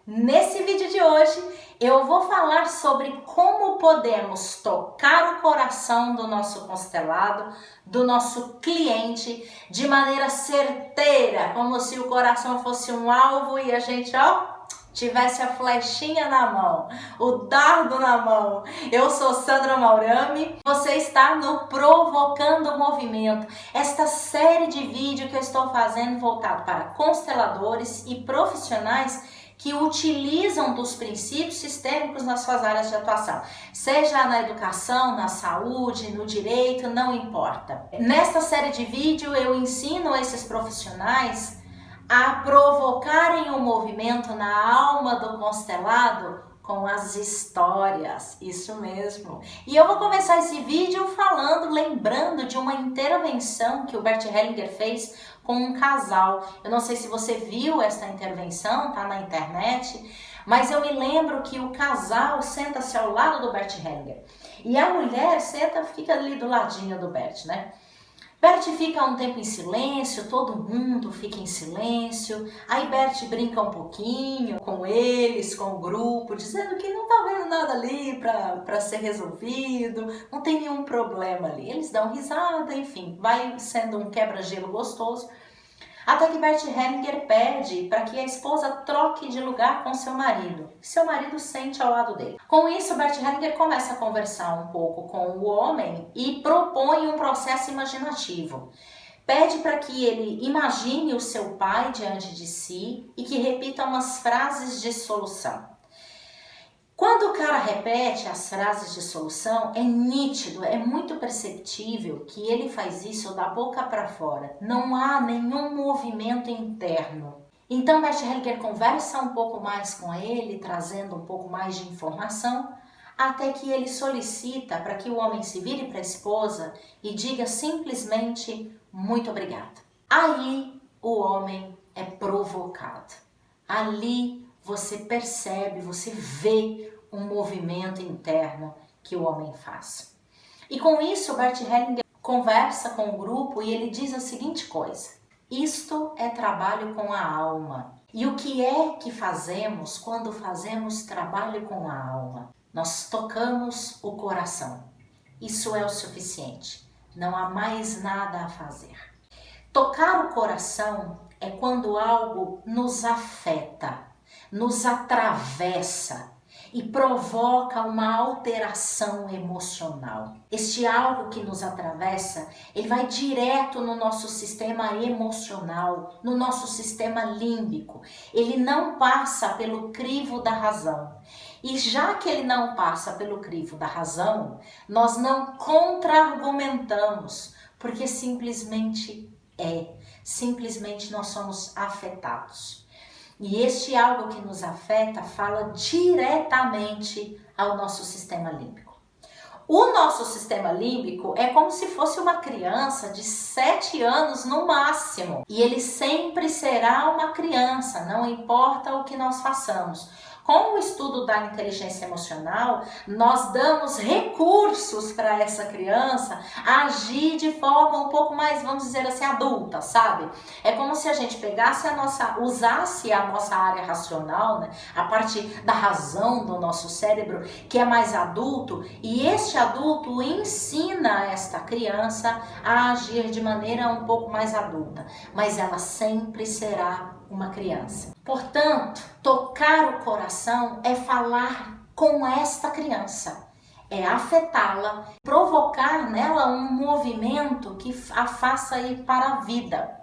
Nesse vídeo de hoje eu vou falar sobre como podemos tocar o coração do nosso constelado, do nosso cliente, de maneira certeira, como se o coração fosse um alvo e a gente, tivesse a flechinha na mão, o dardo na mão. Eu sou Sandra Maurami, você está no Provocando Movimento, esta série de vídeos que eu estou fazendo voltado para consteladores e profissionais que utilizam dos princípios sistêmicos nas suas áreas de atuação, seja na educação, na saúde, no direito, não importa. Nesta série de vídeo eu ensino esses profissionais a provocarem um movimento na alma do constelado com as histórias, isso mesmo. E eu vou começar esse vídeo lembrando de uma intervenção que o Bert Hellinger fez com um casal. Eu não sei se você viu essa intervenção, tá na internet, mas eu me lembro que o casal senta-se ao lado do Bert Hellinger e a mulher fica ali do ladinho do Bert, né? Bert fica um tempo em silêncio, todo mundo fica em silêncio, aí Bert brinca um pouquinho com eles, com o grupo, dizendo que não tá vendo nada ali para ser resolvido, não tem nenhum problema ali. Eles dão risada, enfim, vai sendo um quebra-gelo gostoso, até que Bert Hellinger pede para que a esposa troque de lugar com seu marido. Seu marido sente ao lado dele. Com isso, Bert Hellinger começa a conversar um pouco com o homem e propõe um processo imaginativo. Pede para que ele imagine o seu pai diante de si e que repita umas frases de solução. Quando o cara repete as frases de solução, é nítido, é muito perceptível que ele faz isso da boca para fora. Não há nenhum movimento interno. Então, Bert Hellinger conversa um pouco mais com ele, trazendo um pouco mais de informação, até que ele solicita para que o homem se vire para a esposa e diga simplesmente muito obrigado. Aí o homem é provocado. Ali você percebe, você vê um movimento interno que o homem faz. E com isso, Bert Hellinger conversa com o grupo e ele diz a seguinte coisa: isto é trabalho com a alma. E o que é que fazemos quando fazemos trabalho com a alma? Nós tocamos o coração. Isso é o suficiente. Não há mais nada a fazer. Tocar o coração é quando algo nos afeta, nos atravessa e provoca uma alteração emocional. Este algo que nos atravessa, ele vai direto no nosso sistema emocional, no nosso sistema límbico. Ele não passa pelo crivo da razão. E já que ele não passa pelo crivo da razão, nós não contra-argumentamos, porque simplesmente nós somos afetados. E este algo que nos afeta fala diretamente ao nosso sistema límbico. O nosso sistema límbico é como se fosse uma criança de 7 anos no máximo. E ele sempre será uma criança, não importa o que nós façamos. Com o estudo da inteligência emocional, nós damos recursos para essa criança agir de forma um pouco mais, vamos dizer assim, adulta, sabe? É como se a gente usasse a nossa área racional, né? A parte da razão do nosso cérebro, que é mais adulto, e este adulto ensina esta criança a agir de maneira um pouco mais adulta, mas ela sempre será uma criança. Portanto, tocar o coração é falar com esta criança, é afetá-la, provocar nela um movimento que a faça ir para a vida.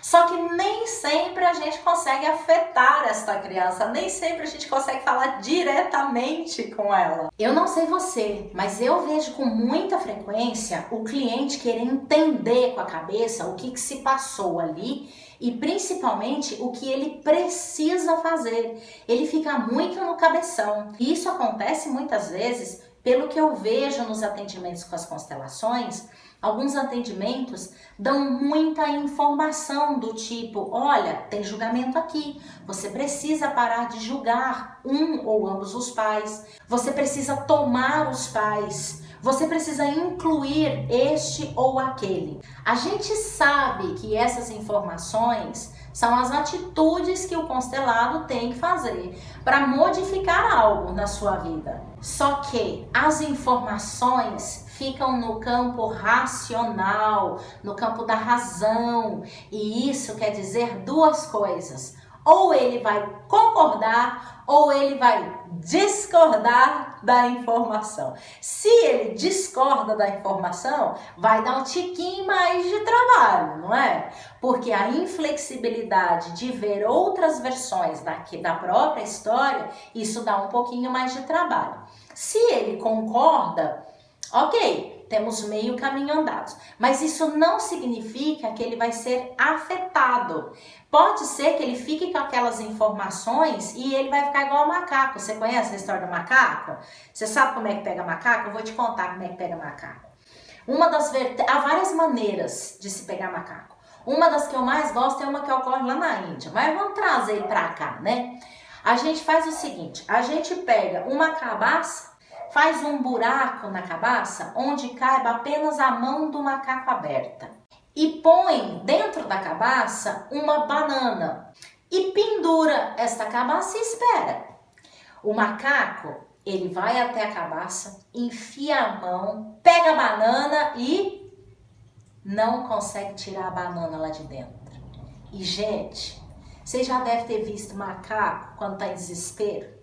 Só que nem sempre a gente consegue afetar esta criança, nem sempre a gente consegue falar diretamente com ela. Eu não sei você, mas eu vejo com muita frequência o cliente querer entender com a cabeça o que se passou ali e principalmente o que ele precisa fazer. Ele fica muito no cabeção. E isso acontece muitas vezes, pelo que eu vejo nos atendimentos com as constelações. Alguns atendimentos dão muita informação do tipo: olha, tem julgamento aqui, você precisa parar de julgar um ou ambos os pais, você precisa tomar os pais, você precisa incluir este ou aquele. A gente sabe que essas informações São as atitudes que o constelado tem que fazer para modificar algo na sua vida. Só que as informações ficam no campo racional, no campo da razão. E isso quer dizer duas coisas. Ou ele vai concordar ou ele vai discordar da informação. Se ele discorda da informação, vai dar um tiquinho mais de trabalho, não é? Porque a inflexibilidade de ver outras versões da própria história, isso dá um pouquinho mais de trabalho. Se ele concorda, ok, temos meio caminho andado, mas isso não significa que ele vai ser afetado. Pode ser que ele fique com aquelas informações e ele vai ficar igual ao macaco. Você conhece a história do macaco? Você sabe como é que pega macaco? Eu vou te contar como é que pega macaco. Há várias maneiras de se pegar macaco. Uma das que eu mais gosto é uma que ocorre lá na Índia, mas vamos trazer para cá, né? A gente faz o seguinte, a gente pega uma cabaça, faz um buraco na cabaça onde caiba apenas a mão do macaco aberta e põe dentro da cabaça uma banana e pendura esta cabaça e espera. O macaco, ele vai até a cabaça, enfia a mão, pega a banana e não consegue tirar a banana lá de dentro. E gente, você já deve ter visto macaco quando está em desespero.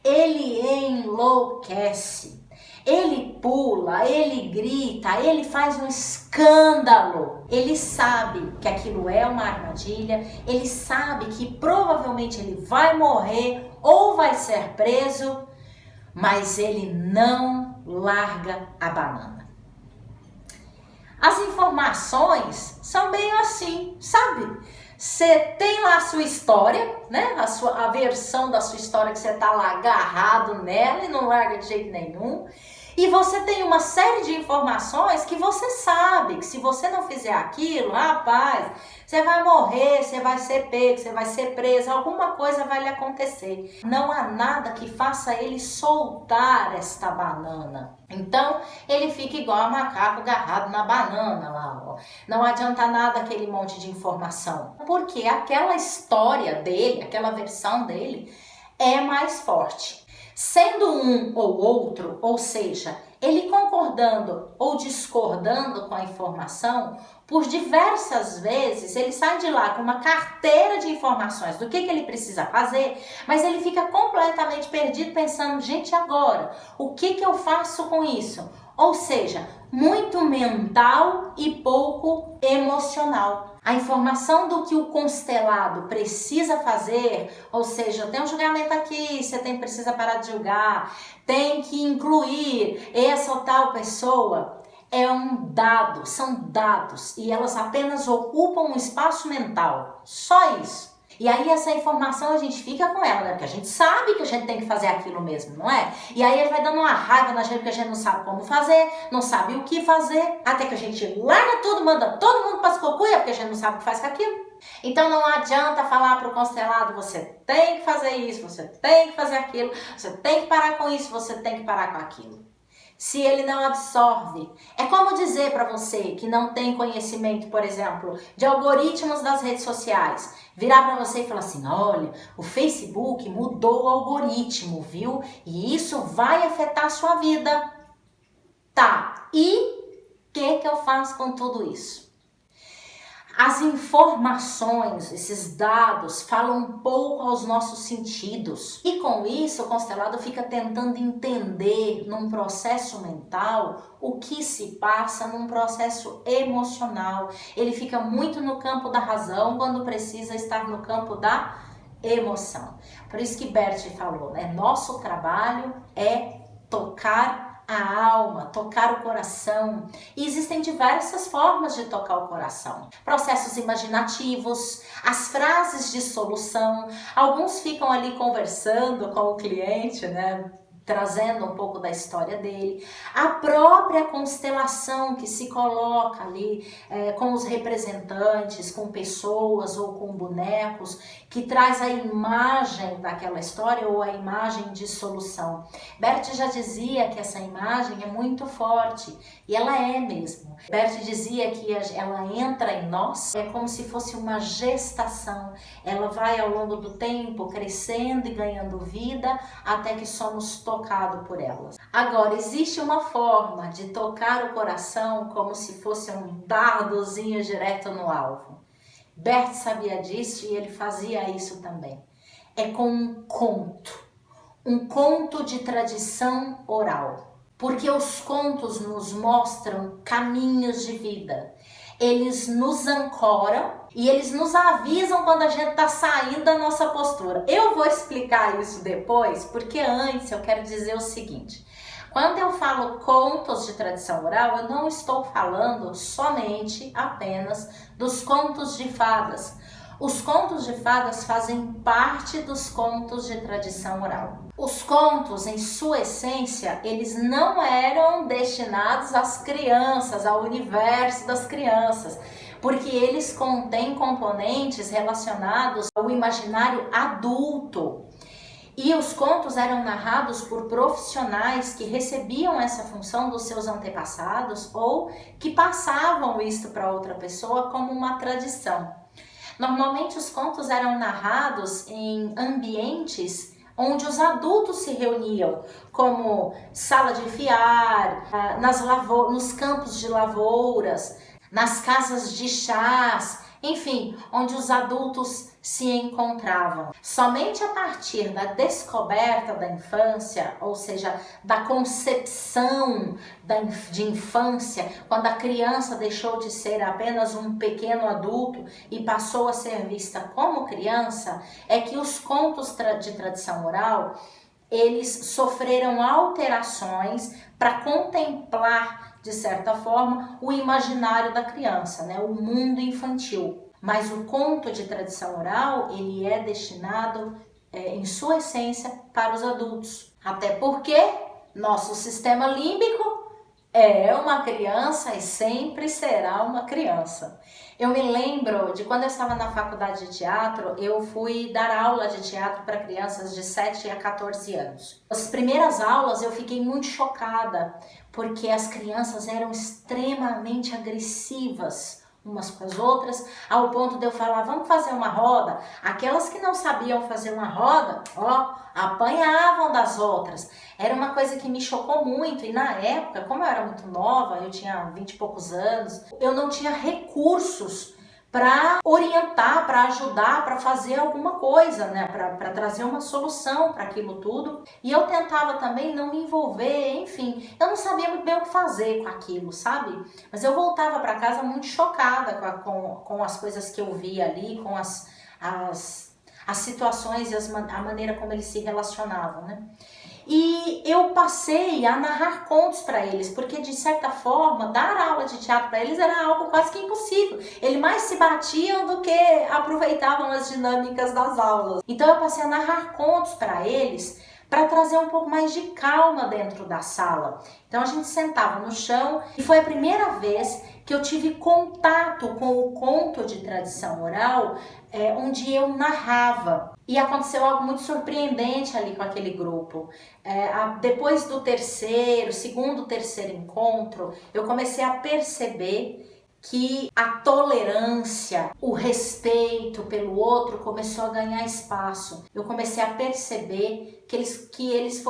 Ele enlouquece, ele pula, ele grita, ele faz um escândalo. Ele sabe que aquilo é uma armadilha, ele sabe que provavelmente ele vai morrer ou vai ser preso, mas ele não larga a banana. As informações são meio assim, sabe? Você tem lá a sua história, né? A versão da sua história que você tá lá agarrado nela e não larga de jeito nenhum. E você tem uma série de informações que você sabe que se você não fizer aquilo, rapaz, você vai morrer, você vai ser pego, você vai ser preso, alguma coisa vai lhe acontecer. Não há nada que faça ele soltar esta banana. Então, ele fica igual a macaco agarrado na banana lá, ó. Não adianta nada aquele monte de informação, porque aquela história dele, aquela versão dele é mais forte. Sendo um ou outro, ou seja, ele concordando ou discordando com a informação, por diversas vezes ele sai de lá com uma carteira de informações do que ele precisa fazer, mas ele fica completamente perdido pensando, gente, agora, o que eu faço com isso? Ou seja, muito mental e pouco emocional. A informação do que o constelado precisa fazer, ou seja, tem um julgamento aqui, você precisa parar de julgar, tem que incluir essa ou tal pessoa, é um dado, são dados e elas apenas ocupam um espaço mental, só isso. E aí essa informação a gente fica com ela, né? Porque a gente sabe que a gente tem que fazer aquilo mesmo, não é? E aí ele vai dando uma raiva na gente porque a gente não sabe como fazer, não sabe o que fazer, até que a gente larga tudo, manda todo mundo para as cocuias porque a gente não sabe o que faz com aquilo. Então não adianta falar para o constelado, você tem que fazer isso, você tem que fazer aquilo, você tem que parar com isso, você tem que parar com aquilo. Se ele não absorve, é como dizer para você que não tem conhecimento, por exemplo, de algoritmos das redes sociais, virar para você e falar assim, olha, o Facebook mudou o algoritmo, viu? E isso vai afetar a sua vida. Tá, e o que eu faço com tudo isso? As informações, esses dados, falam um pouco aos nossos sentidos. E com isso, o constelado fica tentando entender num processo mental o que se passa num processo emocional. Ele fica muito no campo da razão quando precisa estar no campo da emoção. Por isso que Bert falou, né? Nosso trabalho é tocar a alma, tocar o coração. E existem diversas formas de tocar o coração. Processos imaginativos, as frases de solução. Alguns ficam ali conversando com o cliente, né? trazendo um pouco da história dele, a própria constelação que se coloca ali com os representantes, com pessoas ou com bonecos, que traz a imagem daquela história ou a imagem de solução. Bert já dizia que essa imagem é muito forte, e ela é mesmo. Bert dizia que ela entra em nós, é como se fosse uma gestação, ela vai ao longo do tempo crescendo e ganhando vida até que somos tocados por elas. Agora, existe uma forma de tocar o coração como se fosse um dardozinho direto no alvo. Bert sabia disso e ele fazia isso também. É com um conto de tradição oral. Porque os contos nos mostram caminhos de vida. Eles nos ancoram e eles nos avisam quando a gente está saindo da nossa postura. Eu vou explicar isso depois, porque antes eu quero dizer o seguinte. Quando eu falo contos de tradição oral, eu não estou falando somente apenas dos contos de fadas. Os contos de fadas fazem parte dos contos de tradição oral. Os contos, em sua essência, eles não eram destinados às crianças, ao universo das crianças, porque eles contêm componentes relacionados ao imaginário adulto. E os contos eram narrados por profissionais que recebiam essa função dos seus antepassados ou que passavam isto para outra pessoa como uma tradição. Normalmente os contos eram narrados em ambientes onde os adultos se reuniam, como sala de fiar, nos campos de lavouras, nas casas de chás, enfim, onde os adultos se encontravam. Somente a partir da descoberta da infância, ou seja, da concepção de infância, quando a criança deixou de ser apenas um pequeno adulto e passou a ser vista como criança, é que os contos de tradição oral, eles sofreram alterações para contemplar, de certa forma, o imaginário da criança, né? O mundo infantil. Mas o conto de tradição oral, ele é destinado, em sua essência, para os adultos. Até porque nosso sistema límbico é uma criança e sempre será uma criança. Eu me lembro de quando eu estava na faculdade de teatro, eu fui dar aula de teatro para crianças de 7 a 14 anos. As primeiras aulas eu fiquei muito chocada, porque as crianças eram extremamente agressivas umas com as outras, ao ponto de eu falar, vamos fazer uma roda. Aquelas que não sabiam fazer uma roda, apanhavam das outras. Era uma coisa que me chocou muito, e na época, como eu era muito nova, eu tinha 20 e poucos anos, eu não tinha recursos para orientar, para ajudar, para fazer alguma coisa, né? Para trazer uma solução para aquilo tudo. E eu tentava também não me envolver, enfim, eu não sabia muito bem o que fazer com aquilo, sabe? Mas eu voltava para casa muito chocada com as coisas que eu via ali, com as situações e a maneira como eles se relacionavam, né? E eu passei a narrar contos para eles, porque de certa forma, dar aula de teatro para eles era algo quase que impossível. Eles mais se batiam do que aproveitavam as dinâmicas das aulas. Então eu passei a narrar contos para eles, para trazer um pouco mais de calma dentro da sala. Então a gente sentava no chão e foi a primeira vez que eu tive contato com o conto de tradição oral, onde eu narrava. E aconteceu algo muito surpreendente ali com aquele grupo. Depois do segundo, terceiro encontro, eu comecei a perceber que a tolerância, o respeito pelo outro começou a ganhar espaço. Eu comecei a perceber que eles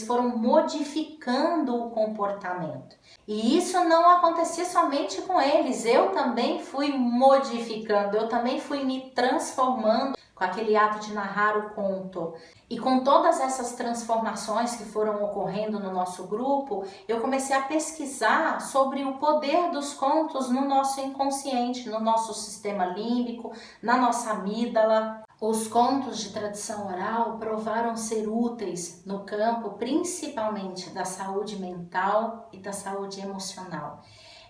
foram modificando o comportamento. E isso não acontecia somente com eles, eu também fui modificando, eu também fui me transformando com aquele ato de narrar o conto. E com todas essas transformações que foram ocorrendo no nosso grupo, eu comecei a pesquisar sobre o poder dos contos no nosso inconsciente, no nosso sistema límbico, na nossa amígdala. Os contos de tradição oral provaram ser úteis no campo, principalmente da saúde mental e da saúde emocional.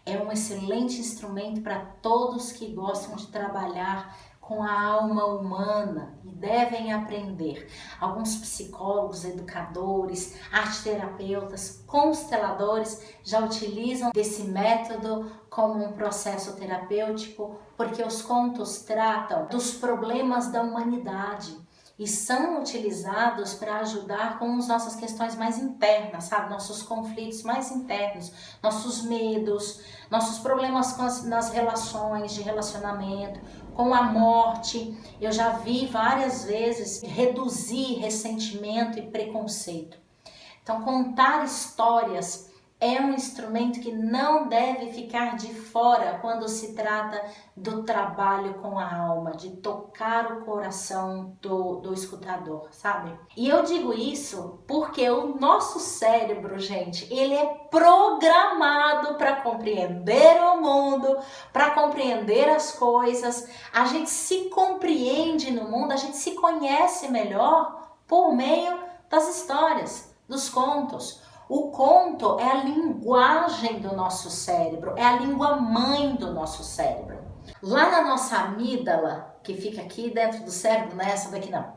É um excelente instrumento para todos que gostam de trabalhar com a alma humana e devem aprender. Alguns psicólogos, educadores, arteterapeutas, consteladores já utilizam desse método como um processo terapêutico, porque os contos tratam dos problemas da humanidade e são utilizados para ajudar com as nossas questões mais internas, sabe? Nossos conflitos mais internos, nossos medos, nossos problemas nas relações de relacionamento, com a morte. Eu já vi várias vezes reduzir ressentimento e preconceito. Então, contar histórias é um instrumento que não deve ficar de fora quando se trata do trabalho com a alma, de tocar o coração do escutador, sabe? E eu digo isso porque o nosso cérebro, gente, ele é programado para compreender o mundo, para compreender as coisas. A gente se compreende no mundo, a gente se conhece melhor por meio das histórias, dos contos. O conto é a linguagem do nosso cérebro, é a língua mãe do nosso cérebro. Lá na nossa amígdala, que fica aqui dentro do cérebro, não é essa daqui não,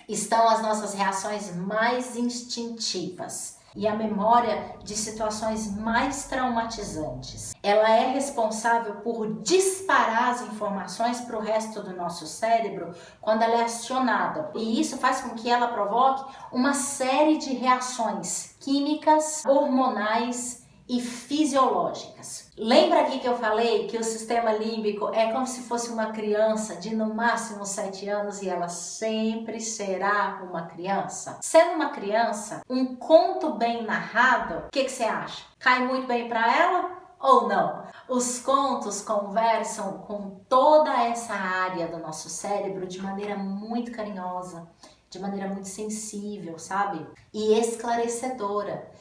estão as nossas reações mais instintivas e a memória de situações mais traumatizantes. Ela é responsável por disparar as informações para o resto do nosso cérebro quando ela é acionada. E isso faz com que ela provoque uma série de reações químicas, hormonais e fisiológicas. Lembra aqui que eu falei que o sistema límbico é como se fosse uma criança de no máximo 7 anos e ela sempre será uma criança? Sendo uma criança, um conto bem narrado, o que você acha? Cai muito bem para ela ou não? Os contos conversam com toda essa área do nosso cérebro de maneira muito carinhosa, de maneira muito sensível, sabe? E esclarecedora.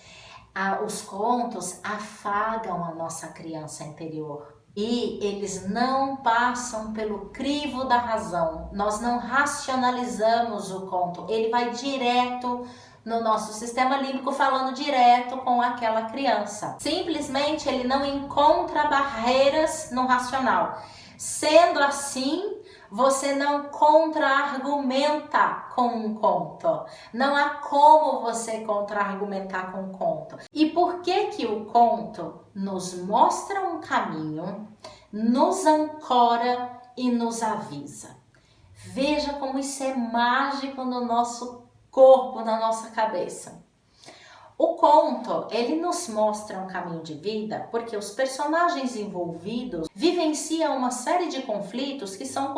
Os contos afagam a nossa criança interior e eles não passam pelo crivo da razão. Nós não racionalizamos o conto, ele vai direto no nosso sistema límbico, falando direto com aquela criança. Simplesmente ele não encontra barreiras no racional. Sendo assim, você não contra-argumenta com um conto. Não há como você contra-argumentar com um conto. E por que que o conto nos mostra um caminho, nos ancora e nos avisa? Veja como isso é mágico no nosso corpo, na nossa cabeça. O conto, ele nos mostra um caminho de vida porque os personagens envolvidos vivenciam uma série de conflitos que são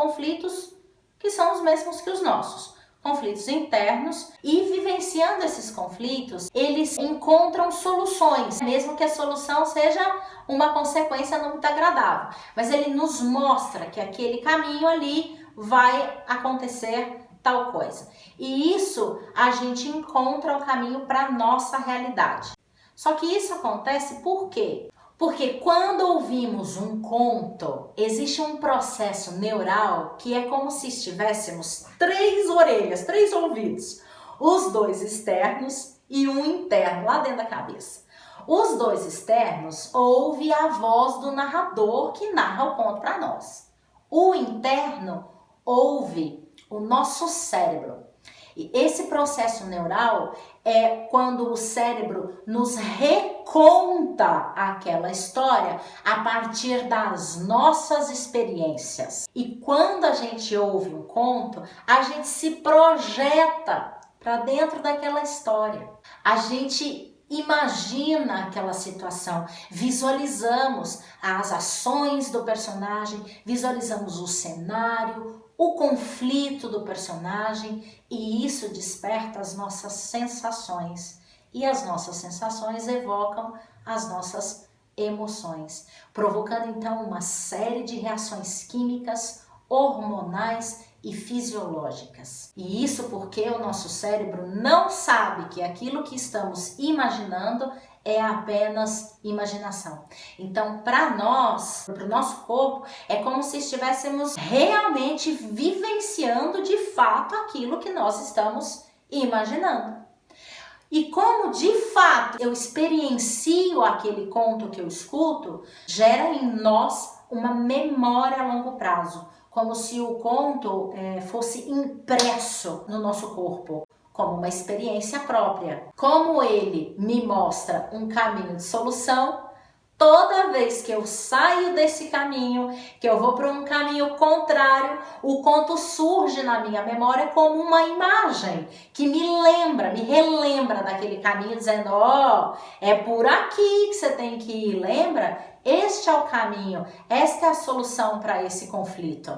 os mesmos que os nossos. Conflitos internos, e vivenciando esses conflitos, eles encontram soluções, mesmo que a solução seja uma consequência não muito agradável. Mas ele nos mostra que aquele caminho ali vai acontecer tal coisa. E isso a gente encontra o caminho para a nossa realidade. Só que isso acontece por quê? Porque quando ouvimos um conto, existe um processo neural que é como se estivéssemos 3 orelhas, 3 ouvidos. Os 2 externos e um interno lá dentro da cabeça. Os 2 externos ouvem a voz do narrador que narra o conto para nós. O interno ouve o nosso cérebro. E esse processo neural é quando o cérebro nos reconta aquela história a partir das nossas experiências. E quando a gente ouve um conto, a gente se projeta para dentro daquela história. A gente imagina aquela situação, visualizamos as ações do personagem, visualizamos o cenário, o conflito do personagem, e isso desperta as nossas sensações. E as nossas sensações evocam as nossas emoções, provocando então uma série de reações químicas, hormonais e fisiológicas. E isso porque o nosso cérebro não sabe que aquilo que estamos imaginando é apenas imaginação. Então, para nós, para o nosso corpo, é como se estivéssemos realmente vivenciando de fato aquilo que nós estamos imaginando. E como de fato eu experiencio aquele conto que eu escuto, gera em nós uma memória a longo prazo. como se o conto fosse impresso no nosso corpo, como uma experiência própria. Como ele me mostra um caminho de solução, toda vez que eu saio desse caminho, que eu vou para um caminho contrário, o conto surge na minha memória como uma imagem que me relembra daquele caminho, dizendo: ó, é por aqui que você tem que ir, lembra? Este é o caminho, esta é a solução para esse conflito.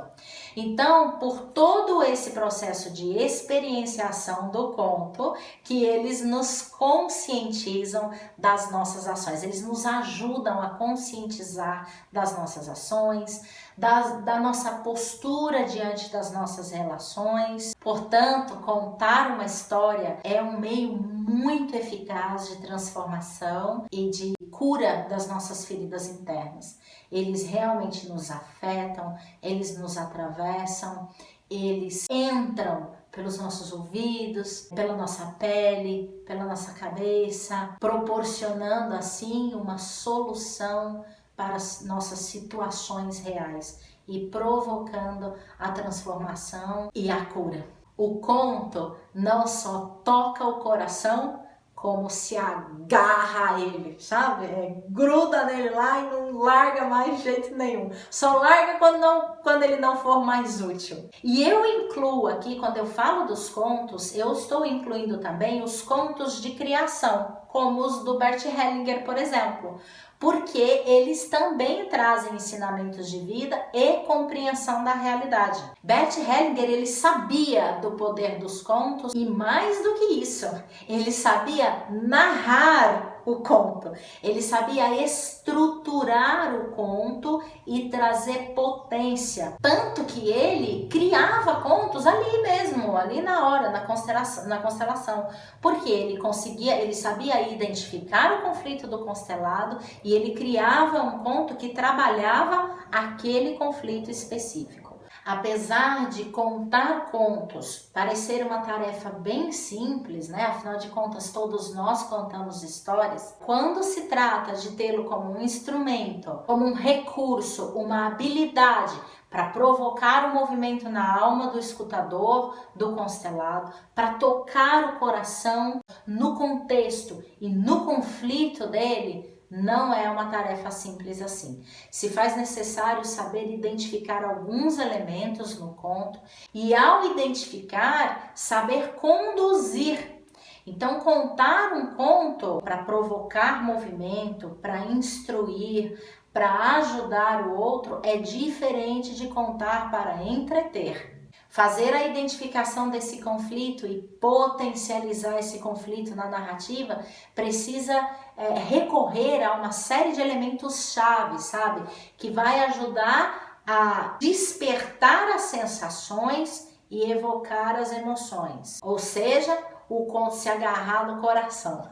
Então, por todo esse processo de experienciação do conto, que eles nos conscientizam das nossas ações, eles nos ajudam a conscientizar das nossas ações, da nossa postura diante das nossas relações. Portanto, contar uma história é um meio muito eficaz de transformação e de cura das nossas feridas internas. Eles realmente nos afetam, eles nos atravessam, eles entram pelos nossos ouvidos, pela nossa pele, pela nossa cabeça, proporcionando assim uma solução para as nossas situações reais e provocando a transformação e a cura. O conto não só toca o coração, como se agarra a ele, sabe? Gruda nele lá e não larga mais de jeito nenhum. Só larga quando ele não for mais útil. E eu incluo aqui, quando eu falo dos contos, eu estou incluindo também os contos de criação, como os do Bert Hellinger, por exemplo, porque eles também trazem ensinamentos de vida e compreensão da realidade. Bert Hellinger, ele sabia do poder dos contos e mais do que isso, ele sabia narrar o conto, ele sabia estruturar o conto e trazer potência, tanto que ele criava contos ali mesmo, ali na hora, na constelação, porque ele sabia identificar o conflito do constelado e ele criava um conto que trabalhava aquele conflito específico. Apesar de contar contos parecer uma tarefa bem simples, né? Afinal de contas, todos nós contamos histórias. Quando se trata de tê-lo como um instrumento, como um recurso, uma habilidade para provocar o movimento na alma do escutador, do constelado, para tocar o coração no contexto e no conflito dele, não é uma tarefa simples assim. Se faz necessário saber identificar alguns elementos no conto e, ao identificar, saber conduzir. Então, contar um conto para provocar movimento, para instruir, para ajudar o outro é diferente de contar para entreter. Fazer a identificação desse conflito e potencializar esse conflito na narrativa precisa recorrer a uma série de elementos-chave, sabe? Que vai ajudar a despertar as sensações e evocar as emoções. Ou seja, o conto se agarrar no coração.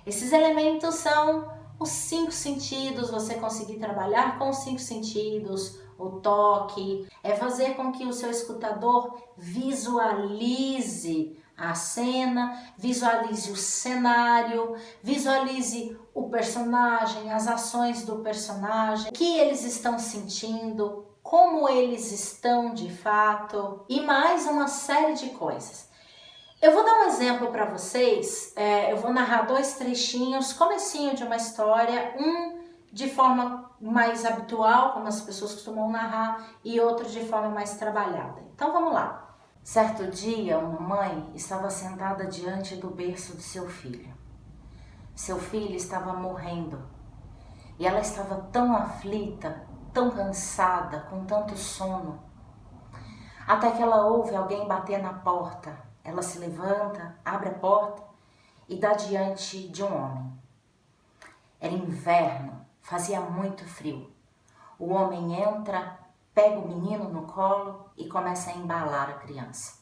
Esses elementos são os 5 sentidos, você conseguir trabalhar com os 5 sentidos, o toque, é fazer com que o seu escutador visualize a cena, visualize o cenário, visualize o personagem, as ações do personagem, o que eles estão sentindo, como eles estão de fato e mais uma série de coisas. Eu vou dar um exemplo para vocês, eu vou narrar 2 trechinhos, comecinho de uma história, um de forma mais habitual, como as pessoas costumam narrar, e outro de forma mais trabalhada. Então vamos lá. Certo dia, uma mãe estava sentada diante do berço de seu filho. Seu filho estava morrendo e ela estava tão aflita, tão cansada, com tanto sono, até que ela ouve alguém bater na porta. Ela se levanta, abre a porta e dá diante de um homem. Era inverno, fazia muito frio. O homem entra, pega o menino no colo e começa a embalar a criança.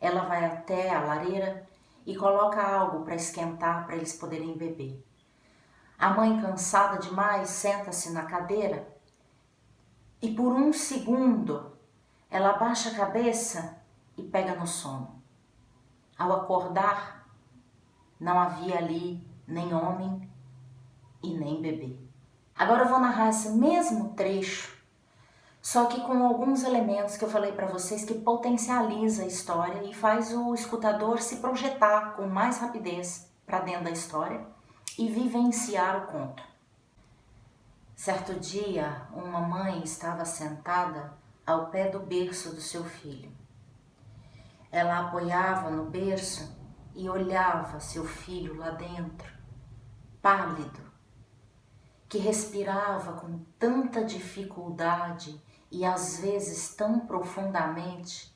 Ela vai até a lareira e coloca algo para esquentar para eles poderem beber. A mãe, cansada demais, senta-se na cadeira e por um segundo ela abaixa a cabeça e pega no sono. Ao acordar, não havia ali nem homem e nem bebê. Agora eu vou narrar esse mesmo trecho Só que com alguns elementos que eu falei para vocês que potencializa a história e faz o escutador se projetar com mais rapidez para dentro da história e vivenciar o conto. Certo dia, uma mãe estava sentada ao pé do berço do seu filho. Ela apoiava no berço e olhava seu filho lá dentro, pálido, que respirava com tanta dificuldade e às vezes tão profundamente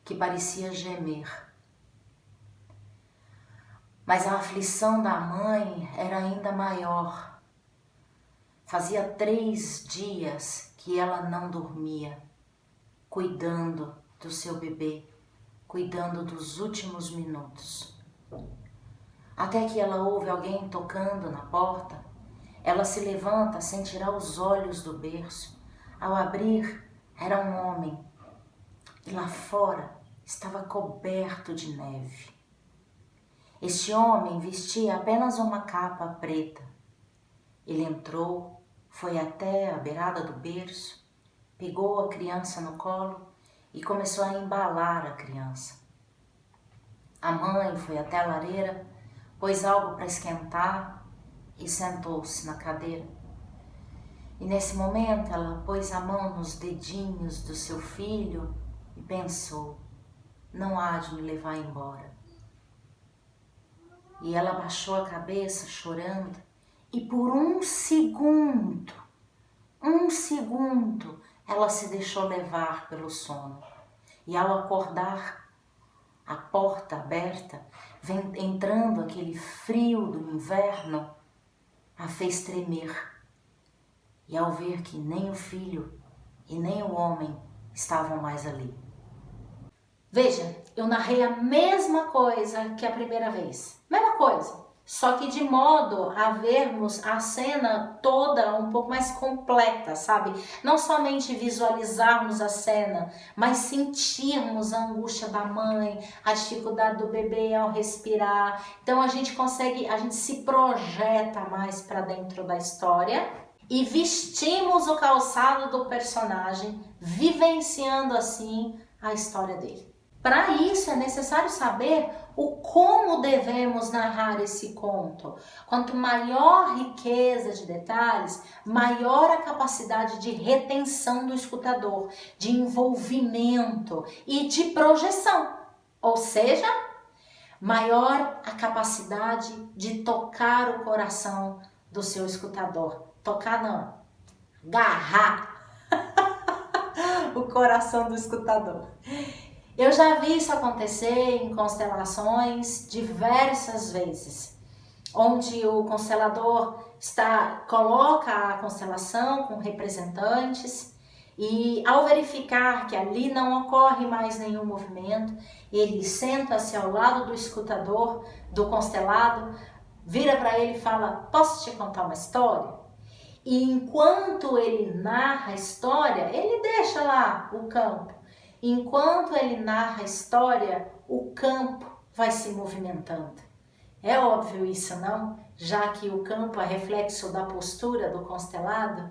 que parecia gemer. Mas a aflição da mãe era ainda maior. Fazia 3 dias que ela não dormia, cuidando do seu bebê, cuidando dos últimos minutos. Até que ela ouve alguém tocando na porta. Ela se levanta sem tirar os olhos do berço. Ao abrir, era um homem. E lá fora estava coberto de neve. Este homem vestia apenas uma capa preta. Ele entrou, foi até a beirada do berço, pegou a criança no colo e começou a embalar a criança. A mãe foi até a lareira, pôs algo para esquentar e sentou-se na cadeira. E nesse momento ela pôs a mão nos dedinhos do seu filho e pensou: não há de me levar embora. E ela baixou a cabeça chorando e por um segundo, ela se deixou levar pelo sono. E ao acordar, a porta aberta, entrando aquele frio do inverno, a fez tremer. E ao ver que nem o filho e nem o homem estavam mais ali. Veja, eu narrei a mesma coisa que a primeira vez. Mesma coisa. Só que de modo a vermos a cena toda um pouco mais completa, sabe? Não somente visualizarmos a cena, mas sentirmos a angústia da mãe, a dificuldade do bebê ao respirar. Então a gente se projeta mais para dentro da história e vestimos o calçado do personagem, vivenciando assim a história dele. Para isso é necessário saber o como devemos narrar esse conto. Quanto maior riqueza de detalhes, maior a capacidade de retenção do escutador, de envolvimento e de projeção. Ou seja, maior a capacidade de tocar o coração do seu escutador. Tocar não, agarrar o coração do escutador. Eu já vi isso acontecer em constelações diversas vezes, onde o constelador coloca a constelação com representantes e ao verificar que ali não ocorre mais nenhum movimento, ele senta-se ao lado do escutador, do constelado, vira para ele e fala: posso te contar uma história? E enquanto ele narra a história, ele deixa lá o campo. Enquanto ele narra a história, o campo vai se movimentando. É óbvio isso, não? Já que o campo é reflexo da postura do constelado.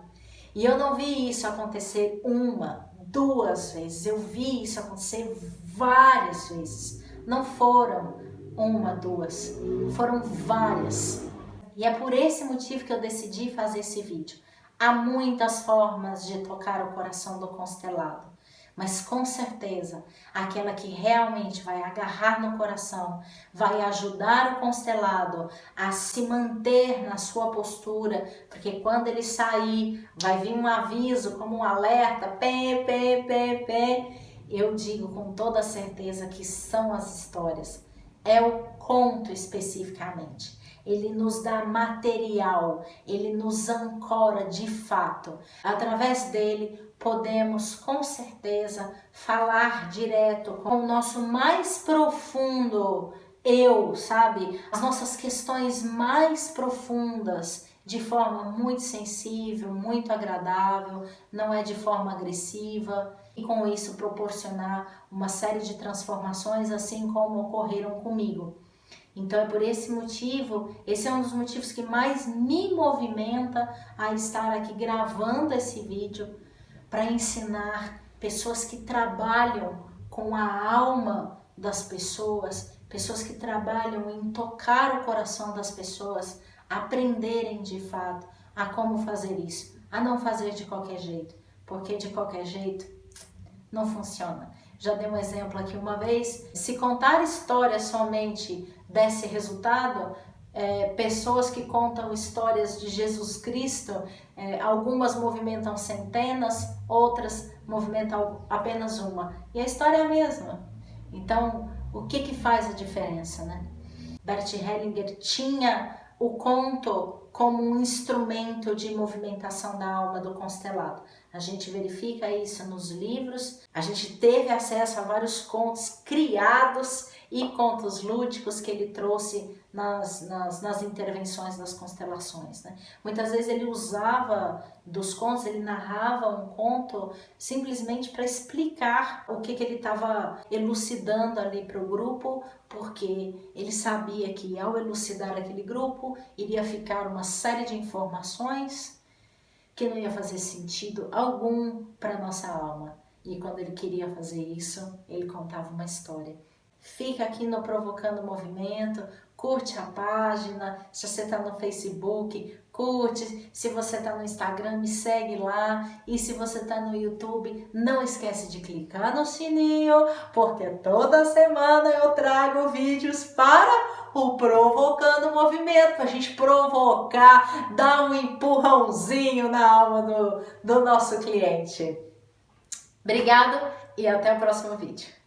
E eu não vi isso acontecer 1, 2 vezes. Eu vi isso acontecer várias vezes. Não foram 1, 2, foram várias. E é por esse motivo que eu decidi fazer esse vídeo. Há muitas formas de tocar o coração do constelado. Mas com certeza, aquela que realmente vai agarrar no coração, vai ajudar o constelado a se manter na sua postura, porque quando ele sair, vai vir um aviso, como um alerta, pé, pé, pé, pé. Eu digo com toda certeza que são as histórias, é o conto especificamente. Ele nos dá material, ele nos ancora de fato. Através dele, podemos com certeza falar direto com o nosso mais profundo eu, sabe? As nossas questões mais profundas, de forma muito sensível, muito agradável, não é de forma agressiva. E com isso proporcionar uma série de transformações, assim como ocorreram comigo. Então é por esse motivo, esse é um dos motivos que mais me movimenta a estar aqui gravando esse vídeo, para ensinar, pessoas que trabalham com a alma das pessoas, pessoas que trabalham em tocar o coração das pessoas, aprenderem de fato a como fazer isso, a não fazer de qualquer jeito, porque de qualquer jeito não funciona. Já dei um exemplo aqui uma vez, se contar histórias somente desse resultado, pessoas que contam histórias de Jesus Cristo, algumas movimentam centenas, outras movimentam apenas uma, e a história é a mesma. Então, o que faz a diferença, né? Bert Hellinger tinha o conto como um instrumento de movimentação da alma do constelado. A gente verifica isso nos livros, a gente teve acesso a vários contos criados e contos lúdicos que ele trouxe nas intervenções das constelações, né? Muitas vezes ele usava dos contos, ele narrava um conto simplesmente para explicar o que ele estava elucidando ali para o grupo, porque ele sabia que ao elucidar aquele grupo iria ficar uma série de informações que não ia fazer sentido algum para nossa alma. E quando ele queria fazer isso, ele contava uma história. Fica aqui no Provocando Movimento, curte a página, se você está no Facebook, curte, se você está no Instagram, me segue lá, e se você está no YouTube, não esquece de clicar no sininho, porque toda semana eu trago vídeos para o Provocando Movimento, para a gente provocar, dar um empurrãozinho na alma do nosso cliente. Obrigado e até o próximo vídeo.